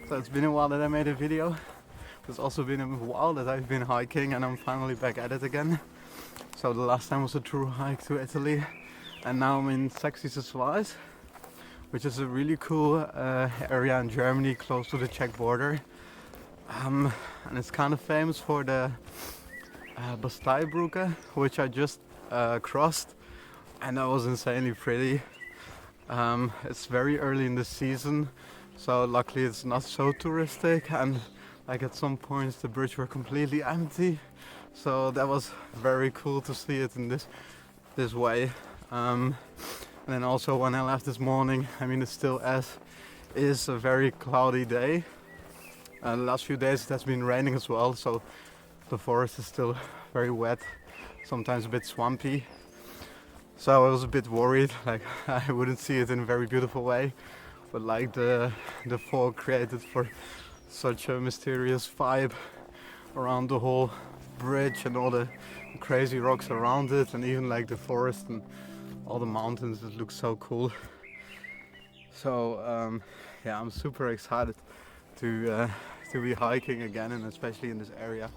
So it's been a while that I made a video. It's also been a while that I've been hiking and I'm finally back at it again. So the last time was a true hike to Italy and now I'm in Sächsische Schweiz, which is a really cool area in Germany close to the Czech border. And it's kind of famous for the Basteibrücke, which I just crossed, and that was insanely pretty. It's very early in the season, so luckily it's not so touristic, and like at some points the bridge were completely empty, so that was very cool to see it in this way. And then also when I left this morning, I mean, it still is a very cloudy day. The last few days it has been raining as well, so the forest is still very wet, sometimes a bit swampy. So I was a bit worried, like I wouldn't see it in a very beautiful way, but like the fog created for such a mysterious vibe around the whole bridge and all the crazy rocks around it, and even like the forest and all the mountains. It looks so cool. So yeah, I'm super excited to be hiking again, and especially in this area.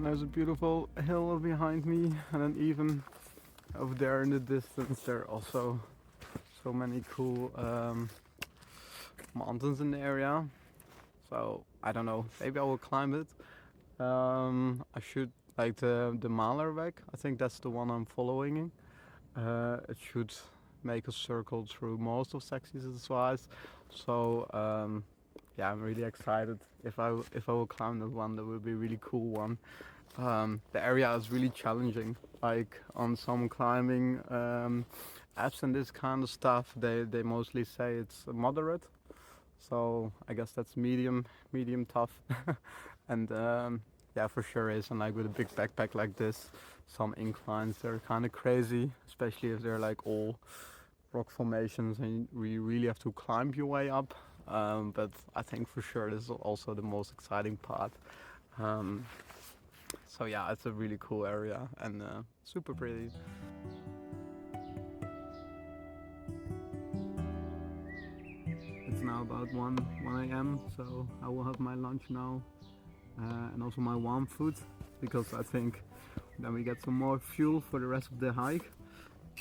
There's a beautiful hill behind me, and then even over there in the distance there are also so many cool mountains in the area. So I don't know, maybe I will climb it. I should like the Malerweg, I think that's the one I'm following. It should make a circle through most of Sächsische Schweiz. So yeah, I'm really excited. If I will climb that one, that will be a really cool one. The area is really challenging. Like on some climbing apps and this kind of stuff, they mostly say it's moderate. So I guess that's medium tough. And yeah, for sure is. And like with a big backpack like this, some inclines they're kind of crazy, especially if they're like all rock formations and you really have to climb your way up. But I think for sure this is also the most exciting part. So yeah, it's a really cool area and super pretty. It's now about 1 a.m. so I will have my lunch now and also my warm food, because I think then we get some more fuel for the rest of the hike.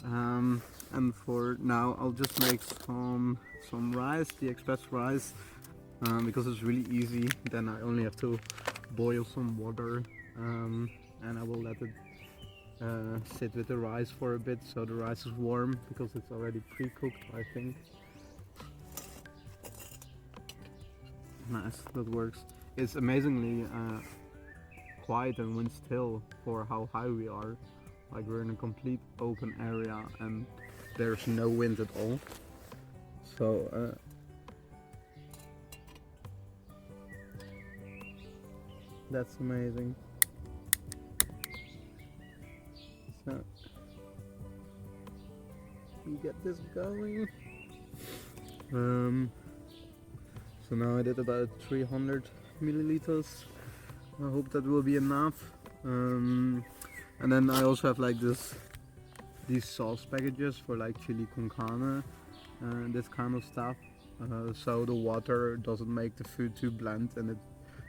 And for now I'll just make some rice, the express rice, because it's really easy. Then I only have to boil some water and I will let it sit with the rice for a bit so the rice is warm, because it's already pre-cooked, I think. Nice, that works. It's amazingly quiet and wind still for how high we are. Like we're in a complete open area and there's no wind at all. So that's amazing. So we get this going. So now I did about 300 milliliters. I hope that will be enough. And then I also have like these sauce packages for like chili con carne and this kind of stuff. So the water doesn't make the food too bland and it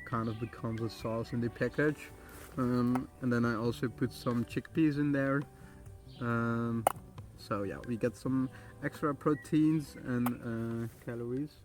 kind of becomes a sauce in the package. And then I also put some chickpeas in there. So yeah, we get some extra proteins and calories.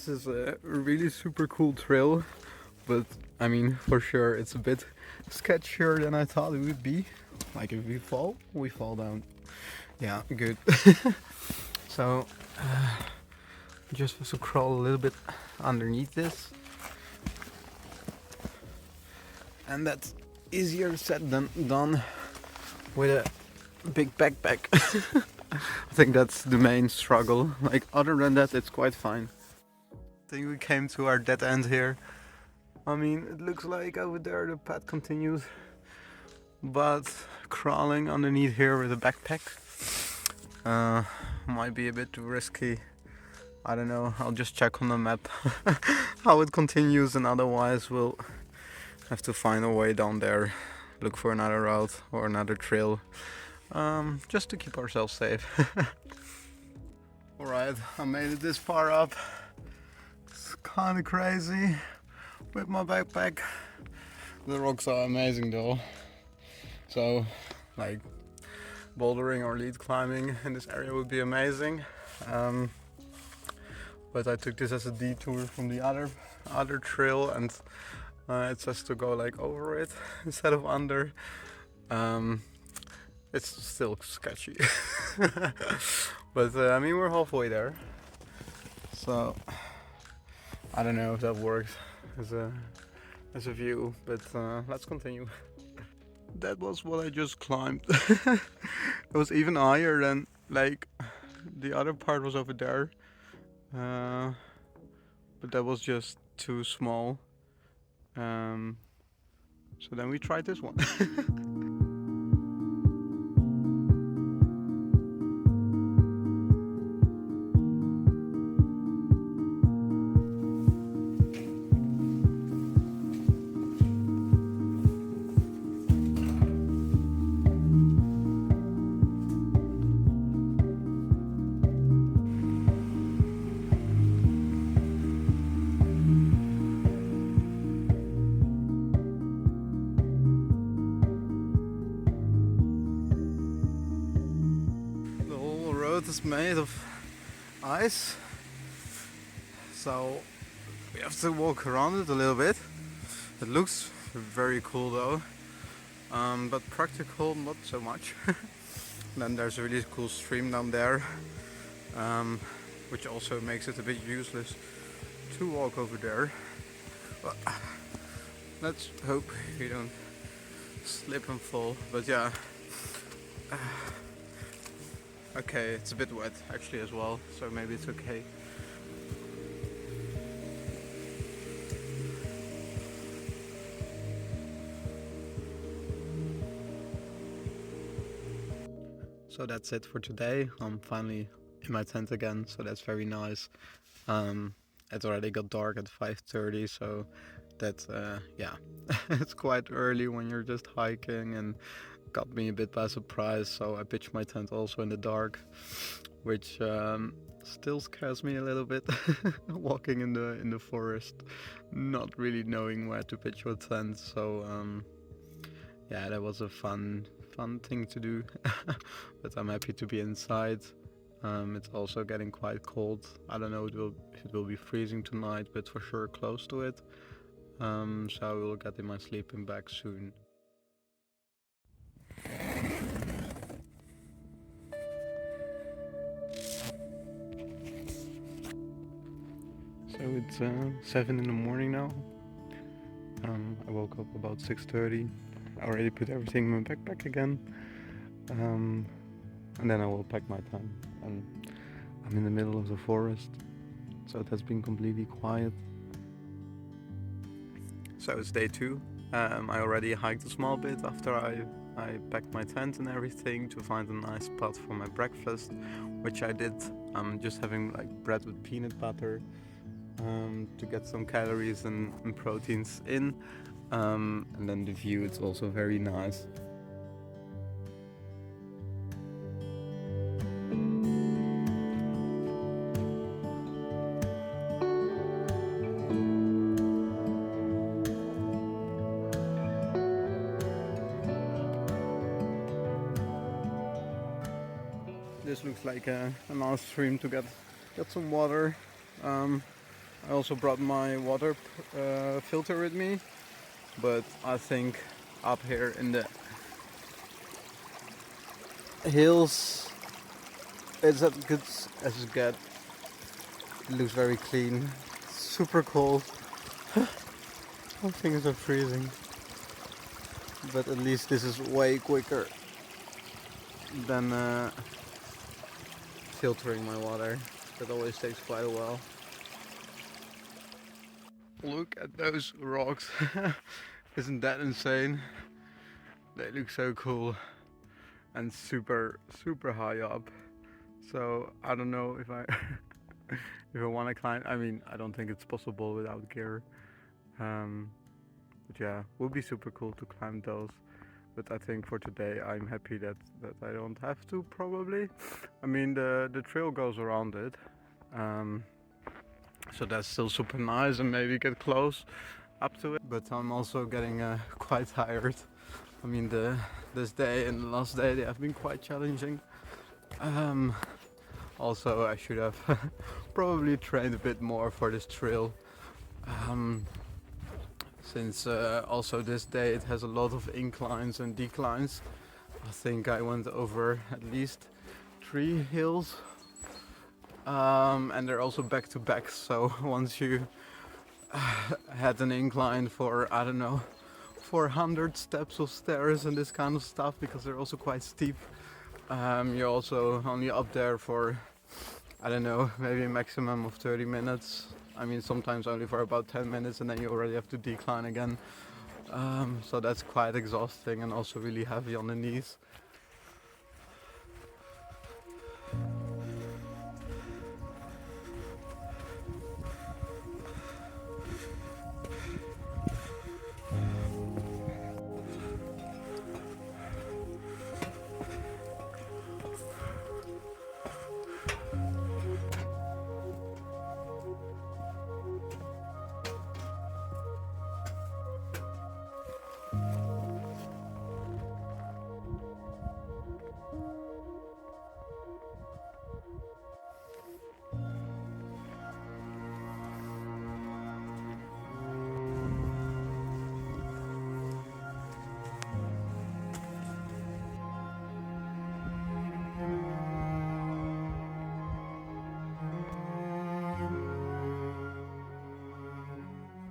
This is a really super cool trail, but I mean, for sure it's a bit sketchier than I thought it would be. Like if we fall down. Yeah, good. So just have to crawl a little bit underneath this, and that's easier said than done with a big backpack. I think that's the main struggle. Like other than that, it's quite fine. I think we came to our dead end here. I mean, it looks like over there the path continues, but crawling underneath here with a backpack might be a bit too risky. I don't know, I'll just check on the map how it continues, and otherwise we'll have to find a way down there, look for another route or another trail, just to keep ourselves safe. Alright, I made it this far up. It's kinda crazy with my backpack. The rocks are amazing though. So, like, bouldering or lead climbing in this area would be amazing. But I took this as a detour from the other trail, and it says to go like over it instead of under. It's still sketchy. But I mean, we're halfway there. So I don't know if that works as a view, but let's continue. That was what I just climbed. It was even higher than, like, the other part was over there, but that was just too small. So then we tried this one. Is made of ice, so we have to walk around it a little bit. It looks very cool though, but practical not so much. Then there's a really cool stream down there, which also makes it a bit useless to walk over there. But let's hope we don't slip and fall. But yeah. Okay, it's a bit wet actually as well, so maybe it's okay. So that's it for today. I'm finally in my tent again, so that's very nice. It already got dark at 5:30, so that yeah, it's quite early when you're just hiking, and got me a bit by surprise. So I pitched my tent also in the dark, which still scares me a little bit. Walking in the forest, not really knowing where to pitch your tent. So yeah, that was a fun thing to do. But I'm happy to be inside. It's also getting quite cold. I don't know if it will be freezing tonight, but for sure close to it. So I will get in my sleeping bag soon. So it's 7 in the morning now. I woke up about 6:30. I already put everything in my backpack again. And then I will pack my tent. And I'm in the middle of the forest, so it has been completely quiet. So it's day 2. I already hiked a small bit after I packed my tent and everything to find a nice spot for my breakfast, which I did. I'm just having like bread with peanut butter to get some calories and proteins in, and then the view, it's also very nice. This looks like a nice stream to get some water. I also brought my water filter with me, but I think up here in the hills it's as good as it gets. It looks very clean, super cold. My fingers are freezing, but at least this is way quicker than filtering my water. That always takes quite a while. Look at those rocks. Isn't that insane? They look so cool and super high up. So I don't know if I if I want to climb. I mean, I don't think it's possible without gear. But yeah, would be super cool to climb those. But I think for today I'm happy that I don't have to, probably. I mean, the trail goes around it. So that's still super nice, and maybe get close up to it. But I'm also getting quite tired. I mean, this day and the last day, they have been quite challenging. Also, I should have probably trained a bit more for this trail. Since also this day it has a lot of inclines and declines. I think I went over at least 3 hills. And they're also back to back, so once you had an incline for, I don't know, 400 steps of stairs and this kind of stuff, because they're also quite steep, you're also only up there for, I don't know, maybe a maximum of 30 minutes. I mean, sometimes only for about 10 minutes, and then you already have to decline again. So that's quite exhausting and also really heavy on the knees.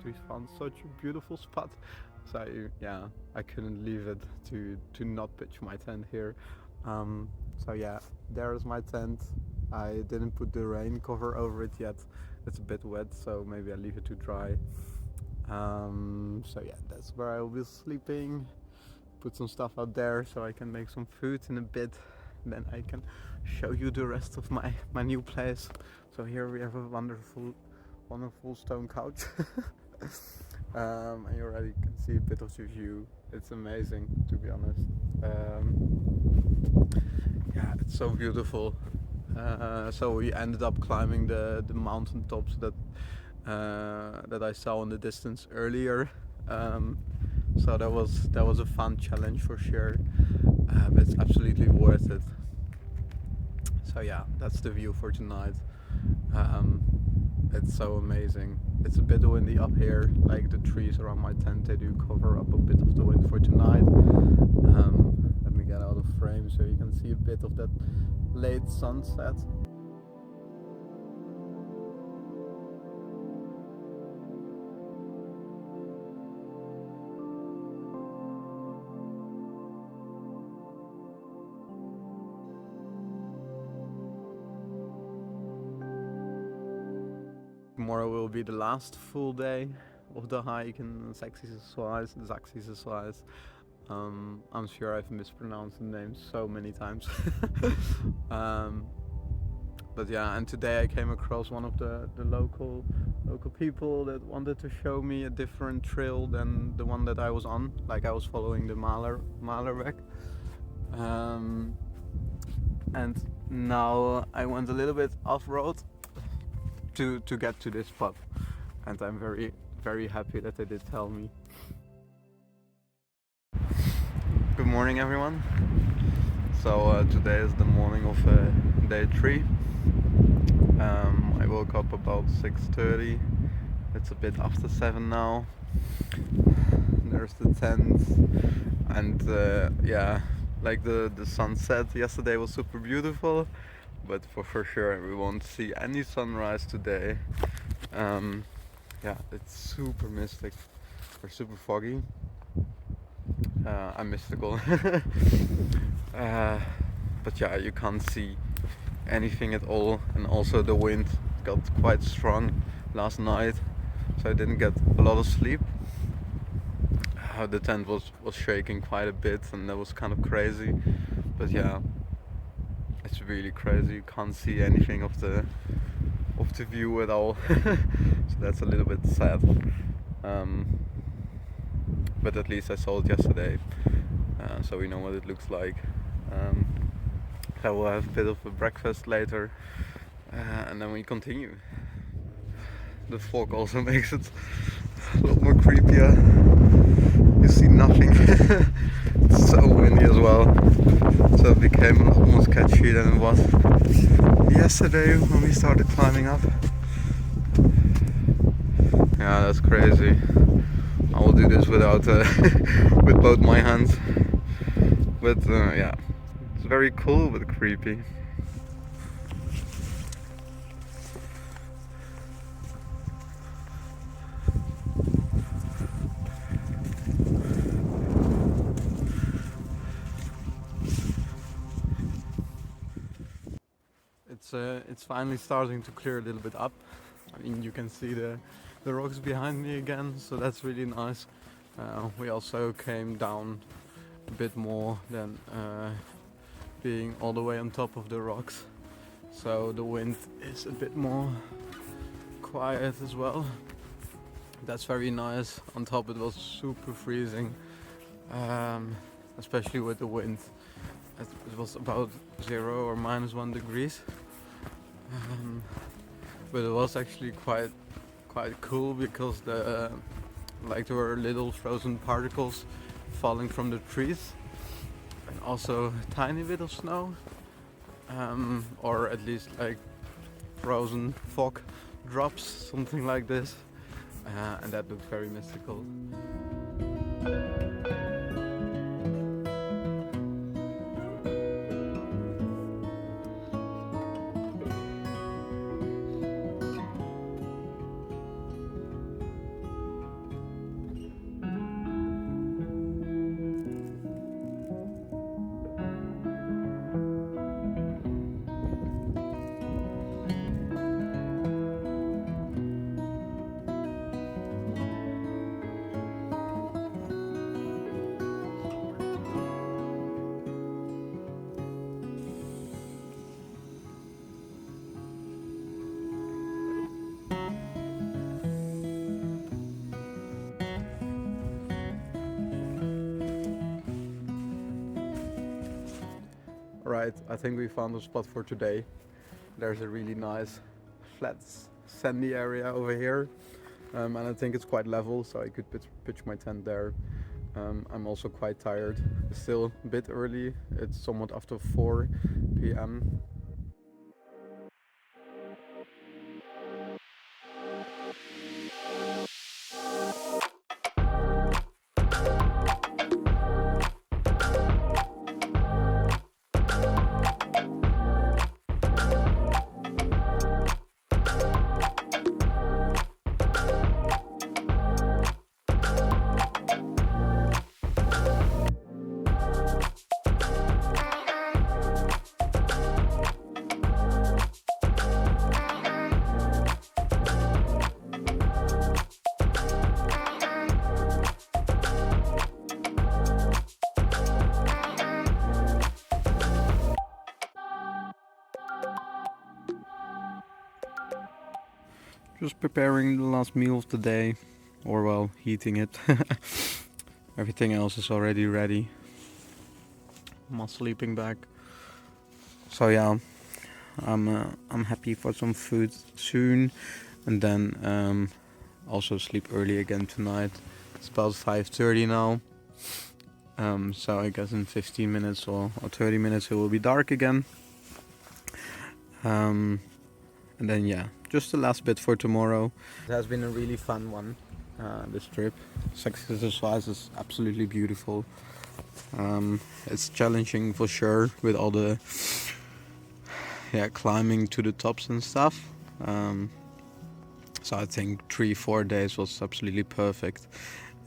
We found such a beautiful spot, so yeah, I couldn't leave it to not pitch my tent here. So yeah, there's my tent. I didn't put the rain cover over it yet. It's a bit wet, so maybe I'll leave it to dry. So yeah, that's where I will be sleeping. Put some stuff out there so I can make some food in a bit. Then I can show you the rest of my new place. So here we have a wonderful stone couch. And you already can see a bit of the view. It's amazing, to be honest. Yeah, it's so beautiful. So we ended up climbing the mountain tops that I saw in the distance earlier. So that was a fun challenge for sure. But it's absolutely worth it. So yeah, that's the view for tonight. It's so amazing. It's a bit windy up here, like the trees around my tent, they do cover up a bit of the wind for tonight. Let me get out of frame so you can see a bit of that late sunset. Tomorrow will be the last full day of the hike in Sächsische Schweiz. I'm sure I've mispronounced the name so many times. But yeah, and today I came across one of the local people that wanted to show me a different trail than the one that I was on. Like I was following the Malerweg. And now I went a little bit off-road to get to this spot, and I'm very happy that they did tell me. Good morning, everyone. So today is the morning of day 3. I woke up about 6:30 It's a bit after 7 now. There's the tent, and yeah, like the sunset yesterday was super beautiful, but for sure we won't see any sunrise today. Yeah, it's super mystic or super foggy. I'm mystical. But yeah, you can't see anything at all, and also the wind got quite strong last night, so I didn't get a lot of sleep. The tent was shaking quite a bit, and that was kind of crazy. But yeah, it's really crazy. You can't see anything of the view at all. So that's a little bit sad. But at least I saw it yesterday, so we know what it looks like. I will have a bit of a breakfast later, and then we continue. The fog also makes it a lot more creepier. You see nothing. It's so windy as well, so it became a lot more sketchy than it was yesterday when we started climbing up. Yeah, that's crazy. I will do this without with both my hands, but yeah, it's very cool but creepy. It's finally starting to clear a little bit up. I mean, you can see the rocks behind me again, so that's really nice. We also came down a bit more than being all the way on top of the rocks, so the wind is a bit more quiet as well. That's very nice. On top it was super freezing, especially with the wind. It was about 0 or -1 degrees. But it was actually quite cool because there were little frozen particles falling from the trees, and also a tiny bit of snow, or at least like frozen fog drops, something like this, and that looked very mystical. Right, I think we found a spot for today. There's a really nice flat sandy area over here, and I think it's quite level, so I could pitch my tent there. I'm also quite tired. It's still a bit early. It's somewhat after 4 p.m. Just preparing the last meal of the day, or well, heating it. Everything else is already ready. My sleeping bag. So yeah, I'm happy for some food soon, and then also sleep early again tonight. It's about 5:30 now. So I guess in 15 minutes or 30 minutes it will be dark again. And then yeah, just the last bit for tomorrow. It has been a really fun one, this trip. Sächsische Schweiz is absolutely beautiful. It's challenging for sure with all the climbing to the tops and stuff. So I think 3-4 days was absolutely perfect,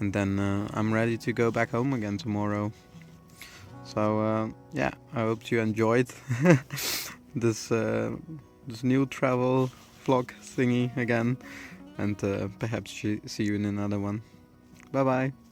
and then I'm ready to go back home again tomorrow. So I hope you enjoyed this new travel vlog thingy again, and perhaps see you in another one. Bye bye.